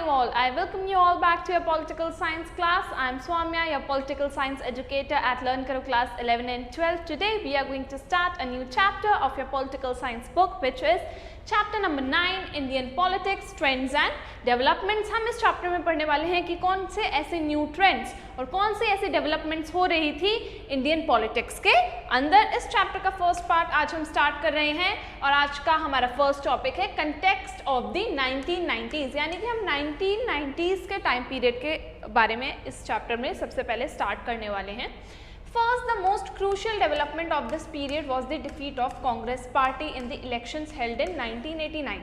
all. I welcome you all back to your political science class. I am Swamya, your political science educator at Learn Karo class 11 and 12. Today we are going to start a new chapter of your political science book, which is chapter number 9 Indian politics trends and developments. हम इस chapter में पढ़ने वाले हैं कि कौन से ऐसे न्यू ट्रेंड्स और कौन से ऐसे डेवलपमेंट्स हो रही थी इंडियन पॉलिटिक्स के अंदर। इस चैप्टर का फर्स्ट पार्ट आज हम स्टार्ट कर रहे हैं और आज का हमारा फर्स्ट टॉपिक है कंटेक्स्ट ऑफ द 1990s, यानी कि हम 1990s के टाइम पीरियड के बारे में इस चैप्टर में सबसे पहले स्टार्ट करने वाले हैं। First, the most crucial development of this period was the defeat of Congress Party in the elections held in 1989.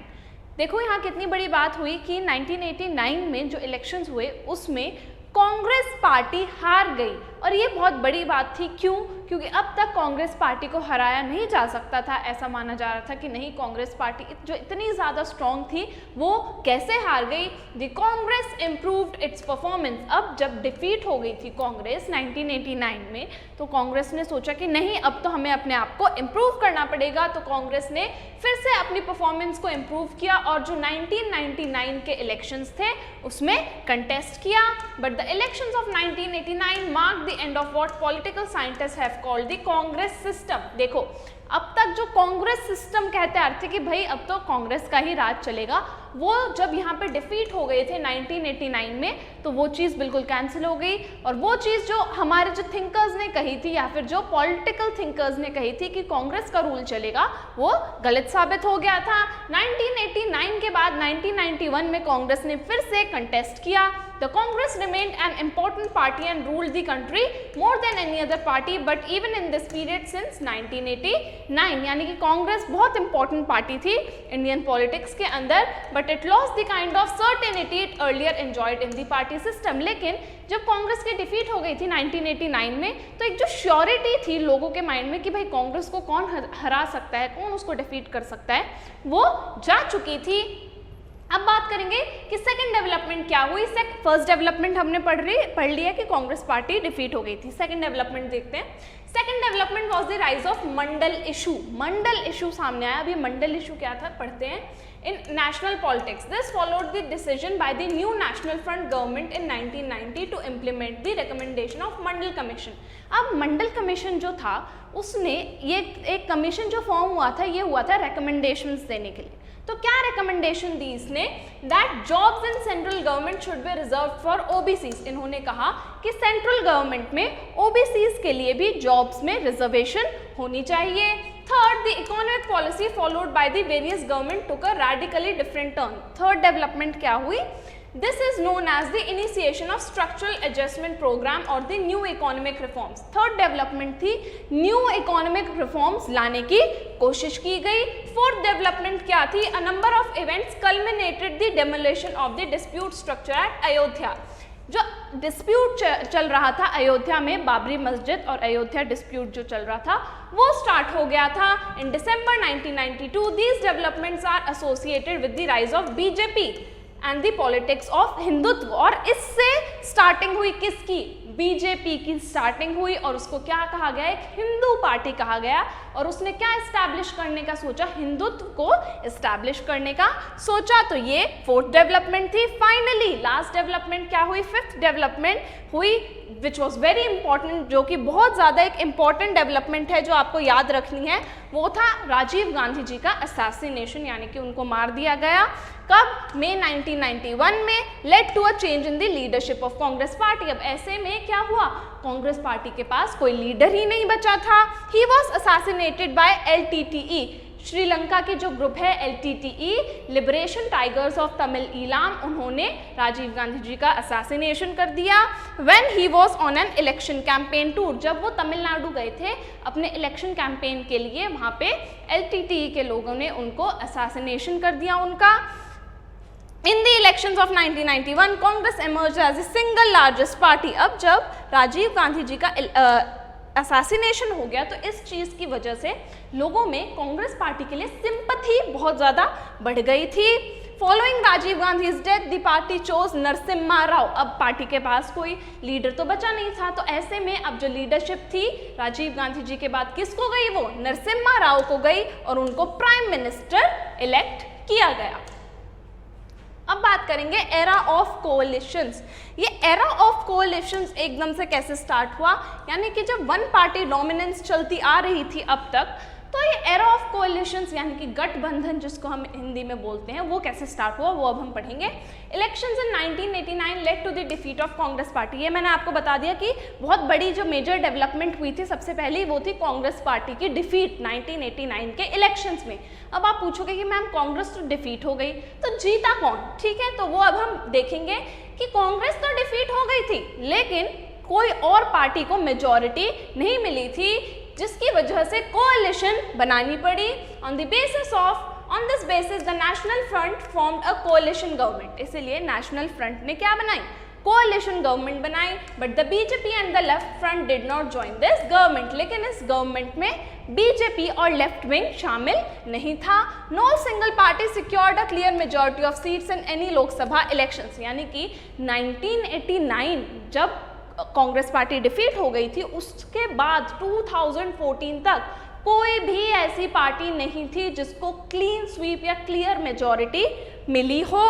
देखो यहाँ कितनी बड़ी बात हुई कि 1989 में जो इलेक्शंस हुए उसमें कांग्रेस पार्टी हार गई और ये बहुत बड़ी बात थी। क्यों? क्योंकि अब तक कांग्रेस पार्टी को हराया नहीं जा सकता था। ऐसा माना जा रहा था कि नहीं, कांग्रेस पार्टी जो इतनी ज़्यादा स्ट्रॉन्ग थी वो कैसे हार गई। The Congress improved it's performance. अब जब डिफीट हो गई थी कांग्रेस 1989 में तो कांग्रेस ने सोचा कि नहीं, अब तो हमें अपने आप को इम्प्रूव करना पड़ेगा। तो कांग्रेस ने फिर से अपनी परफॉर्मेंस को इम्प्रूव किया और जो 1999 के इलेक्शंस थे उसमें कंटेस्ट किया। But the elections of 1989 mark the end of what political scientist have called the Congress system. देखो, अब तक जो कांग्रेस सिस्टम कहते आ रहे थे कि भाई अब तो कांग्रेस का ही राज चलेगा, वो जब यहाँ पे डिफीट हो गए थे 1989 में तो वो चीज़ बिल्कुल कैंसिल हो गई। और वो चीज़ जो हमारे जो थिंकर्स ने कही थी या फिर जो पॉलिटिकल थिंकर्स ने कही थी कि कांग्रेस का रूल चलेगा, वो गलत साबित हो गया था। 1989 के बाद 1991 में कांग्रेस ने फिर से कंटेस्ट किया। The Congress remained an important party and ruled the country more than any other party, but even in this period since 1989, यानी कि कांग्रेस बहुत important party थी इंडियन पॉलिटिक्स के अंदर, but it lost the kind of certainty it earlier enjoyed in the party system। लेकिन जब कांग्रेस की defeat हो गई थी 1989 में तो एक जो श्योरिटी थी लोगों के माइंड में कि भाई कांग्रेस को कौन हरा सकता है, कौन उसको डिफीट कर सकता है, वो जा चुकी थी। अब बात करेंगे कि सेकंड डेवलपमेंट क्या हुई। फर्स्ट डेवलपमेंट हमने पढ़ लिया कि कांग्रेस पार्टी डिफीट हो गई थी। सेकंड डेवलपमेंट देखते हैं। Second development was the rise of Mandal issue. Mandal issue सामने आया। अभी मंडल इशू क्या था पढ़ते हैं। In national politics, this followed the decision by the new National Front government in 1990 to implement the recommendation of Mandal Commission। अब मंडल commission जो था उसने ये एक कमीशन जो फॉर्म हुआ था ये हुआ था रिकमेंडेशंस देने के लिए। तो क्या रिकमेंडेशन दी इसने? That jobs in central government should be reserve for OBCs. इन्होंने कहा कि सेंट्रल गवर्नमेंट में ओबीसीज के लिए भी जॉब्स में रिजर्वेशन होनी चाहिए। Third, the economic policy followed by the various government took a radically different turn। Third development क्या हुई? This is known as the initiation of structural adjustment program or the new economic reforms। Third development थी new economic reforms लाने की कोशिश की गई। Fourth development क्या थी? A number of events culminated the demolition of the dispute structure at Ayodhya. जो dispute चल रहा था अयोध्या में, बाबरी मस्जिद और अयोध्या डिस्प्यूट जो चल रहा था वो स्टार्ट हो गया था in December 1992। These developments are associated with the rise of BJP and the politics of Hindutva. और इससे स्टार्टिंग हुई किसकी? बीजेपी की स्टार्टिंग हुई और उसको क्या कहा गया? एक हिंदू पार्टी कहा गया। और उसने क्या एस्टैब्लिश करने का सोचा? हिंदुत्व को एस्टैब्लिश करने का सोचा। तो ये फोर्थ डेवलपमेंट थी। फाइनली लास्ट डेवलपमेंट क्या हुई? फिफ्थ डेवलपमेंट हुई विच वॉज वेरी इंपॉर्टेंट, जो कि बहुत ज़्यादा एक इंपॉर्टेंट डेवलपमेंट है जो आपको याद रखनी है। वो था राजीव गांधी जी का असैसिनेशन, यानी कि उनको मार दिया गया। कब? मई 1991 में। Led to a change in the leadership of Congress party. अब ऐसे में क्या हुआ? कांग्रेस पार्टी के पास कोई लीडर ही नहीं बचा था। He was assassinated bye LTTE। Sri Lanka के जो ग्रुप है LTTE, liberation tigers of Tamil Ilam, उन्होंने राजीव गांधी जी का असैसिनेशन कर दिया। When he was on an election campaign tour. जब वो तमिलनाडु गए थे अपने इलेक्शन कैंपेन के लिए, वहाँ पे LTTE के लोगों ने उनको असैसिनेशन कर दिया उनका। In the elections of 1991, Congress emerged as the single largest party। अब जब राजीव गांधी जी का असैसिनेशन हो गया तो इस चीज़ की वजह से लोगों में कांग्रेस पार्टी के लिए सिंपैथी बहुत ज़्यादा बढ़ गई थी। Following Rajiv Gandhi's death the party chose Narasimha Rao. अब पार्टी के पास कोई लीडर तो बचा नहीं था, तो ऐसे में अब जो लीडरशिप थी राजीव गांधी जी के बाद किसको गई? वो नरसिम्हा राव को गई और उनको प्राइम मिनिस्टर इलेक्ट किया गया। अब बात बात करेंगे एरा ऑफ कोलिशंस। ये एरा ऑफ कोलिशंस एकदम से कैसे स्टार्ट हुआ, यानी कि जब वन पार्टी डोमिनेंस चलती आ रही थी अब तक, तो ये एरा ऑफ कोलिशंस यानी कि गठबंधन जिसको हम हिंदी में बोलते हैं, वो कैसे स्टार्ट हुआ वो अब हम पढ़ेंगे। Elections in 1989 led to the defeat of Congress party. ये मैंने आपको बता दिया कि बहुत बड़ी जो मेजर डेवलपमेंट हुई थी सबसे पहले वो थी कांग्रेस पार्टी की डिफीट 1989 के इलेक्शंस में। अब आप पूछोगे कि मैम कांग्रेस तो डिफीट हो गई, तो जीता कौन? ठीक है, तो वो अब हम देखेंगे कि कांग्रेस तो डिफीट हो गई थी, लेकिन कोई और पार्टी को मेजॉरिटी नहीं मिली थी, जिसकी वजह से कोalition बनानी पड़ी। On this basis the national front formed a कोalition government. इसीलिए नेशनल फ्रंट ने क्या बनाई? कोalition गवर्नमेंट बनाई। But the BJP and the left front did not join this government. लेकिन इस गवर्नमेंट में बीजेपी और लेफ्ट विंग शामिल नहीं था। No single party secured a clear majority of seats in any Lok Sabha elections. यानी कि 1989 जब कांग्रेस पार्टी डिफीट हो गई थी, उसके बाद 2014 तक कोई भी ऐसी पार्टी नहीं थी जिसको क्लीन स्वीप या क्लियर मेजॉरिटी मिली हो।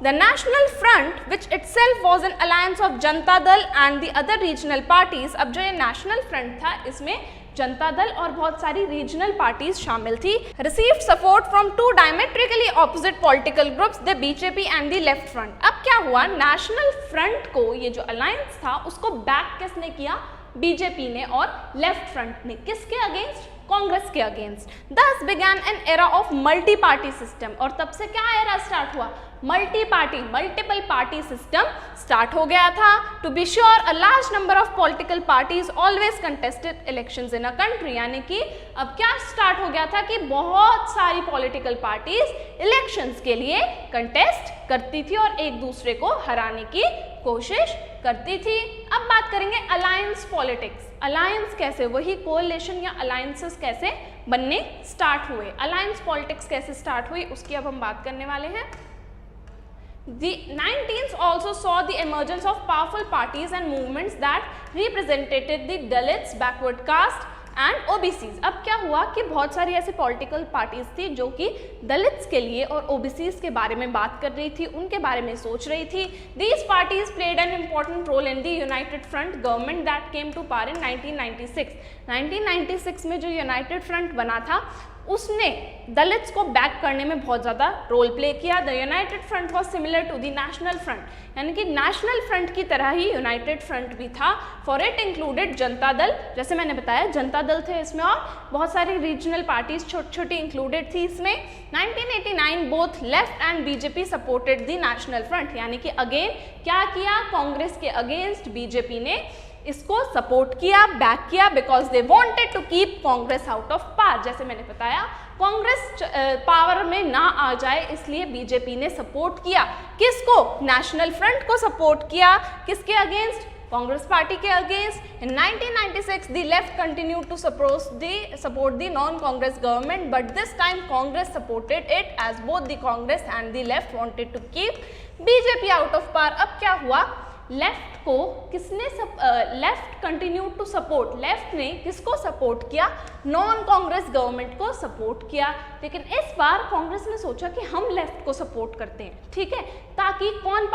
The national front which itself was an alliance of Janata Dal and the other regional parties. अब जो ये नेशनल फ्रंट था, इसमें जनता दल और बहुत सारी रीजनल पार्टीज शामिल थी। Received support from two diametrically opposite political groups, the BJP and the left front. अब क्या हुआ, नेशनल फ्रंट को, ये जो अलायंस था, उसको बैक किसने किया? बीजेपी ने और लेफ्ट फ्रंट ने। किसके अगेंस्ट? कांग्रेस के against. This began an era of multi party system. और तब से क्या एरा स्टार्ट हुआ? Multi party, multiple party system start हो गया था। To be sure a large number of political parties always contested elections in a country. यानी कि अब क्या स्टार्ट हो गया था कि बहुत सारी पॉलिटिकल पार्टीज इलेक्शंस के लिए कंटेस्ट करती थी और एक दूसरे को हराने की कोशिश करती थी। अब बात करेंगे अलायंस पॉलिटिक्स। अलायंस कैसे, वही कोalition या अलायंसेस कैसे बनने स्टार्ट हुए, अलायंस पॉलिटिक्स कैसे स्टार्ट हुई, उसकी अब हम बात करने वाले हैं। The 19th also saw the emergence of powerful parties and movements that represented the Dalits, backward caste and OBCs. अब क्या हुआ कि बहुत सारी ऐसी पॉलिटिकल पार्टीज थी जो कि दलित्स के लिए और ओबीसीज के बारे में बात कर रही थी, उनके बारे में सोच रही थी। These parties played an important role in the united front government that came to power in 1996। 1996 में जो यूनाइटेड फ्रंट बना था, उसने दलित्स को बैक करने में बहुत ज़्यादा रोल प्ले किया। The united front was similar to the national front, यानी कि नेशनल फ्रंट की तरह ही यूनाइटेड फ्रंट भी था। For it included Janata Dal, जैसे मैंने बताया जनता दल थे इसमें, और बहुत सारी रीजनल पार्टीज छोटी छोटी इंक्लूडेड थी इसमें। 1989 both left and BJP supported the national front, यानी कि अगेन क्या किया, कांग्रेस के अगेंस्ट बीजेपी ने इसको सपोर्ट किया, बैक किया, because they wanted to keep Congress out of power. जैसे मैंने बताया, कांग्रेस पावर में ना आ जाए, इसलिए बीजेपी ने सपोर्ट किया। किसको? नेशनल फ्रंट को सपोर्ट किया। किसके अगेंस्ट? कांग्रेस पार्टी के against. In 1996 the left continued to support the non Congress government, but this time Congress supported it as both the Congress and the left wanted to keep BJP out of power. अब क्या हुआ, left को किसने left continue to support, left ने किसको support किया? Non Congress government को support किया। लेकिन इस बार कांग्रेस ने सोचा कि हम लेफ्ट को सपोर्ट करते हैं, ठीक है, ताकि कौन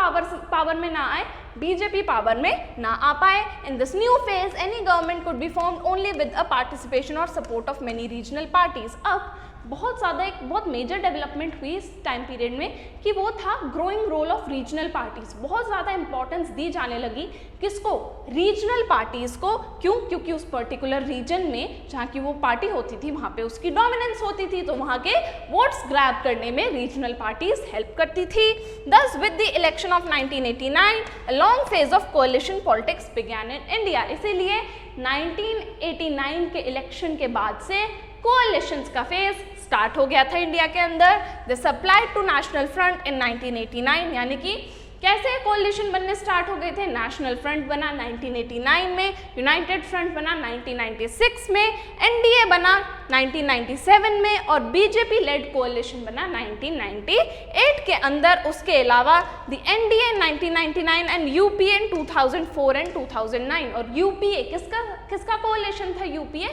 पावर में ना आए, बीजेपी पावर में ना आ पाए। In this new phase any government could be formed only with a participation और support of many regional parties. अब बहुत ज़्यादा एक बहुत मेजर डेवलपमेंट हुई इस टाइम पीरियड में कि वो था growing role of regional parties. बहुत ज़्यादा इंपॉर्टेंस दी जाने लगी किसको? रीजनल पार्टीज को। क्यों? क्योंकि उस पर्टिकुलर रीजन में जहाँ की वो पार्टी होती थी वहाँ पे उसकी डोमिनेंस होती थी, तो वहाँ के वोट्स ग्रैब करने में रीजनल पार्टीज हेल्प करती थी। दस with the election of 1989 a long phase of कोalition politics began in India. इसीलिए 1989 के इलेक्शन के बाद से कोalitions का फेज स्टार्ट हो गया था इंडिया के अंदर। This applied to national front in 1989, यानी कि कैसे कोalition बनने स्टार्ट हो गए थे? नेशनल फ्रंट बना 1989 में, यूनाइटेड फ्रंट बना 1996 में, एनडीए बना 1997 में और बीजेपी लेड कोalition बना 1998 के अंदर। उसके अलावा the NDA 1999 and UPA in 2004 and 2009। और यूपीए किसका कोalition था? यूपीए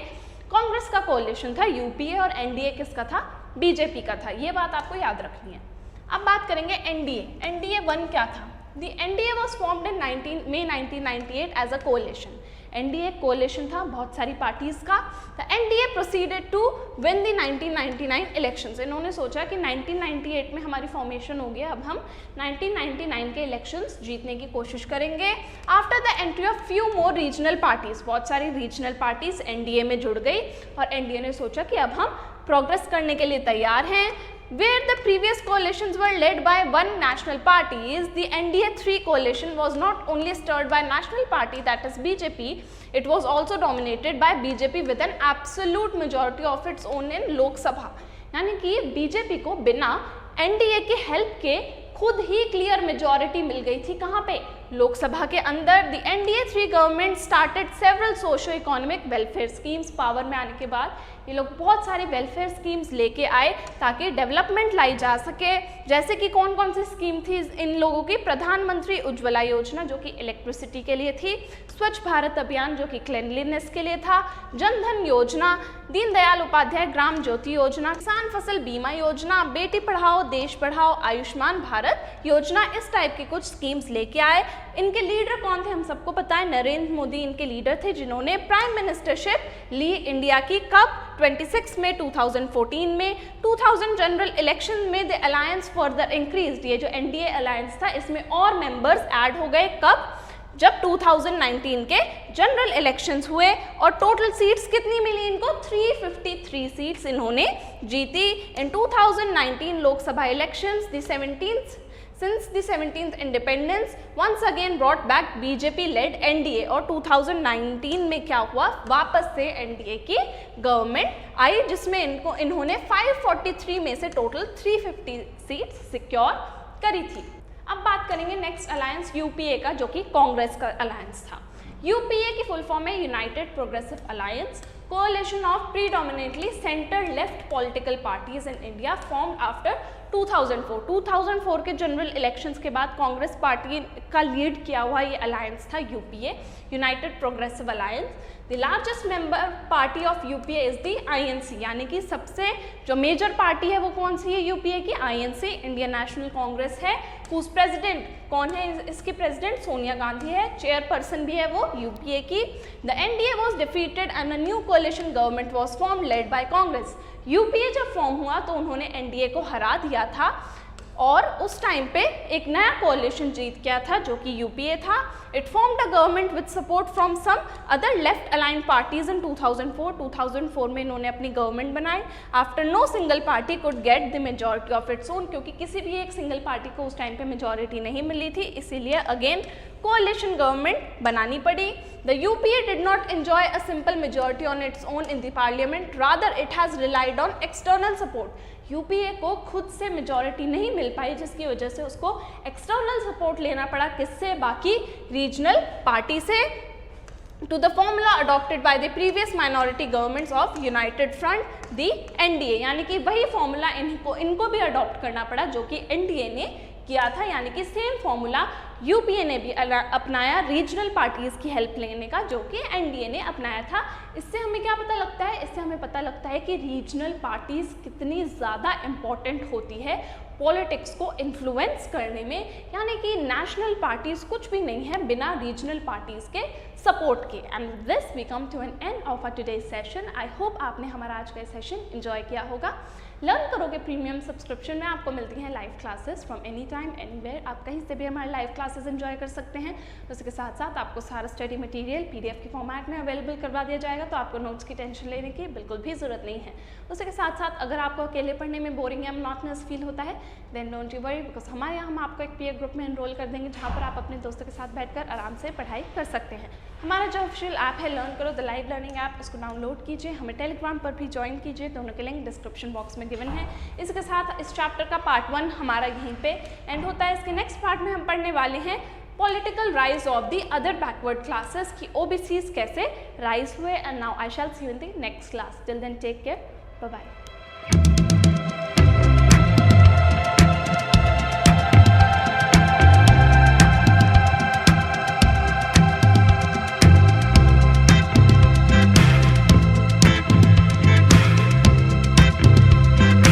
कांग्रेस का कोalition था यूपीए, और एनडीए किसका था? बीजेपी का था। ये बात आपको याद रखनी है। अब बात करेंगे एनडीए। एनडीए 1 क्या था? The NDA was formed in May 1998 as a coalition. NDA coalition था बहुत सारी पार्टीज का। The NDA proceeded to win the 1999 elections. इन्होंने सोचा कि 1998 में हमारी फॉर्मेशन हो गया, अब हम 1999 के इलेक्शंस जीतने की कोशिश करेंगे। After the entry of few more regional parties, बहुत सारी रीजनल पार्टीज एनडीए में जुड़ गई और एनडीए ने सोचा कि अब हम प्रोग्रेस करने के लिए तैयार हैं। Where the previous coalitions were led by one national party, the NDA 3 coalition was not only stirred by national party, that is BJP, it was also dominated by BJP with an absolute majority of its own in Lok Sabha। यानी कि BJP को बिना NDA की help के खुद ही clear majority मिल गई थी। कहाँ पे? लोकसभा के अंदर। The NDA 3 government started several socio economic welfare schemes. Power में आने के बाद ये लोग बहुत सारे वेलफेयर स्कीम्स लेके आए ताकि डेवलपमेंट लाई जा सके। जैसे कि कौन कौन सी स्कीम थी इन लोगों की? प्रधानमंत्री उज्ज्वला योजना जो कि इलेक्ट्रिसिटी के लिए थी, स्वच्छ भारत अभियान जो कि क्लेनलीनेस के लिए था, जन धन योजना, दीनदयाल उपाध्याय ग्राम ज्योति योजना, किसान फसल बीमा योजना, बेटी पढ़ाओ देश पढ़ाओ, आयुष्मान भारत योजना, इस टाइप की कुछ स्कीम्स लेके आए। इनके लीडर कौन थे? हम सबको पता है, नरेंद्र मोदी इनके लीडर थे जिन्होंने प्राइम मिनिस्टरशिप ली इंडिया की। कब? 26 मई 2014 में। 2000 जनरल इलेक्शन में द अलायंस फर्दर इंक्रीज्ड। ये जो एनडीए अलायंस था इसमें और मेंबर्स ऐड हो गए। कब? जब 2019 के जनरल इलेक्शंस हुए और टोटल सीट्स कितनी मिली इनको? 353 सीट्स इन्होंने जीती। इन 2019 Lok Sabha elections the 17th since the 17th independence once again brought back BJP led NDA और 2019 में क्या हुआ? वापस से NDA की गवर्नमेंट आई जिसमें इन्होंने 543 में से टोटल 350 सीट्स सिक्योर करी थी। अब बात करेंगे नेक्स्ट अलायंस यूपीए का, जो कि कांग्रेस का अलायंस था। यूपीए की फुल फॉर्म है United progressive alliance, coalition of predominantly center left political parties in India formed after 2004। 2004 के जनरल इलेक्शंस के बाद कांग्रेस पार्टी का लीड किया हुआ ये अलायंस था UPA, United progressive alliance. The largest member party of UPA is the INC, यानी कि सबसे जो मेजर पार्टी है वो कौन सी है यूपीए की? आईएनसी, इंडियन नेशनल कांग्रेस है। हुज प्रेसिडेंट कौन है? इसकी प्रेसिडेंट सोनिया गांधी है। चेयरपर्सन भी है वो यूपीए की। The NDA was defeated and a new कोalition government was form led by Congress. UPA जब फॉर्म हुआ तो उन्होंने एनडीए को हरा दिया था और उस टाइम पे एक नया कोalition जीत गया था जो कि यूपीए था। It formed a government with support from some other left aligned parties in 2004 में इन्होंने अपनी गवर्नमेंट बनाई। After no single party could get the majority of its own, क्योंकि किसी भी एक सिंगल पार्टी को उस टाइम पे मेजॉरिटी नहीं मिली थी, इसीलिए अगेन कोalition गवर्नमेंट बनानी पड़ी। The UPA did not enjoy a simple majority on its own in the parliament, rather it has relied on external support। UPA को खुद से मेजॉरिटी नहीं मिल पाई जिसकी वजह से उसको एक्सटर्नल सपोर्ट लेना पड़ा। किससे? बाकी रीजनल पार्टी से। to the formula adopted by the previous minority governments of United Front, the NDA, यानी कि वही फॉर्मूला इनको भी अडॉप्ट करना पड़ा जो कि एनडीए ने किया था, यानी कि सेम फॉर्मूला यूपीए ने भी अपनाया रीजनल पार्टीज की हेल्प लेने का जो कि एनडीए ने अपनाया था। इससे हमें क्या पता लगता है? इससे हमें पता लगता है कि रीजनल पार्टीज कितनी ज़्यादा इम्पॉर्टेंट होती है पॉलिटिक्स को इन्फ्लुएंस करने में, यानी कि नेशनल पार्टीज कुछ भी नहीं है बिना रीजनल पार्टीज के सपोर्ट के। And this we come to an end of our today's session. I hope आपने हमारा आज का सेशन एंजॉय किया होगा। लर्न करोगे प्रीमियम सब्सक्रिप्शन में आपको मिलती हैं live classes from any time anywhere. आप कहीं से भी हमारे लाइव क्लासेस एंजॉय कर सकते हैं। उसके साथ साथ आपको सारा स्टडी मटेरियल पीडीएफ के फॉर्मेट में अवेलेबल करवा दिया जाएगा, तो आपको नोट्स की टेंशन लेने की बिल्कुल भी ज़रूरत नहीं है। उसके साथ साथ अगर आपको अकेले पढ़ने में बोरिंग या मोनोटोनस फील होता है then don't you worry, because हमारे यहाँ हम आपको एक पीयर ग्रुप में एनरोल कर देंगे जहाँ पर आप अपने दोस्तों के साथ बैठकर आराम से पढ़ाई कर सकते हैं। हमारा जो ऑफिशियल ऐप है लर्न करो द लाइव लर्निंग ऐप, उसको डाउनलोड कीजिए, हमें टेलीग्राम पर भी ज्वाइन कीजिए, दोनों के लिंक डिस्क्रिप्शन बॉक्स में गिवन है। इसके साथ इस चैप्टर का पार्ट 1 हमारा यहीं पे एंड होता है। इसके नेक्स्ट पार्ट में हम पढ़ने वाले हैं political rise of the other backward classes की ओबीसीज कैसे राइज हुए। And now I shall see you in the next class. Till then take care, bye bye.